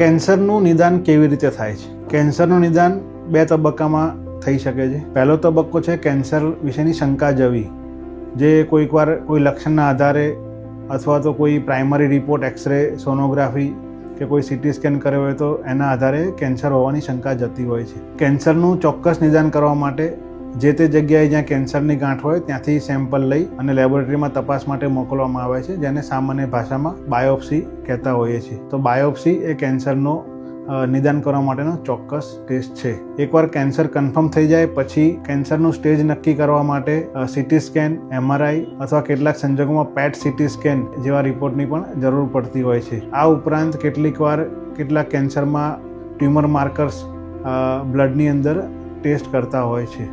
કેન્સરનું નિદાન કેવી રીતે થાય છે? કેન્સરનું નિદાન 2 તબક્કામાં થઈ શકે છે. પહેલો તબક્કો છે કેન્સર વિશેની શંકા જવી, જે કોઈકવાર કોઈ લક્ષણના આધારે અથવા તો કોઈ પ્રાઇમરી રિપોર્ટ, એક્સરે, સોનોગ્રાફી કે કોઈ સીટી સ્કેન કર્યો હોય તો એના આધારે કેન્સર હોવાની શંકા જતી હોય છે. કેન્સરનું ચોક્કસ નિદાન કરવા માટે જે તે જગ્યાએ જ્યાં કેન્સરની ગાંઠ હોય ત્યાંથી સેમ્પલ લઈ અને લેબોરેટરીમાં તપાસ માટે મોકલવામાં આવે છે, જેને સામાન્ય ભાષામાં બાયોપ્સી કહેતા હોઈએ છીએ. તો બાયોપ્સી એ કેન્સરનો નિદાન કરવા માટેનો ચોક્કસ ટેસ્ટ છે. એકવાર કેન્સર કન્ફર્મ થઈ જાય પછી કેન્સરનું સ્ટેજ નક્કી કરવા માટે સીટી સ્કેન, MRI અથવા કેટલાક સંજોગોમાં પેટ સીટી સ્કેન જેવા રિપોર્ટની પણ જરૂર પડતી હોય છે. આ ઉપરાંત કેટલાક કેન્સરમાં ટ્યુમર માર્કર્સ બ્લડની અંદર ટેસ્ટ કરતા હોય છે.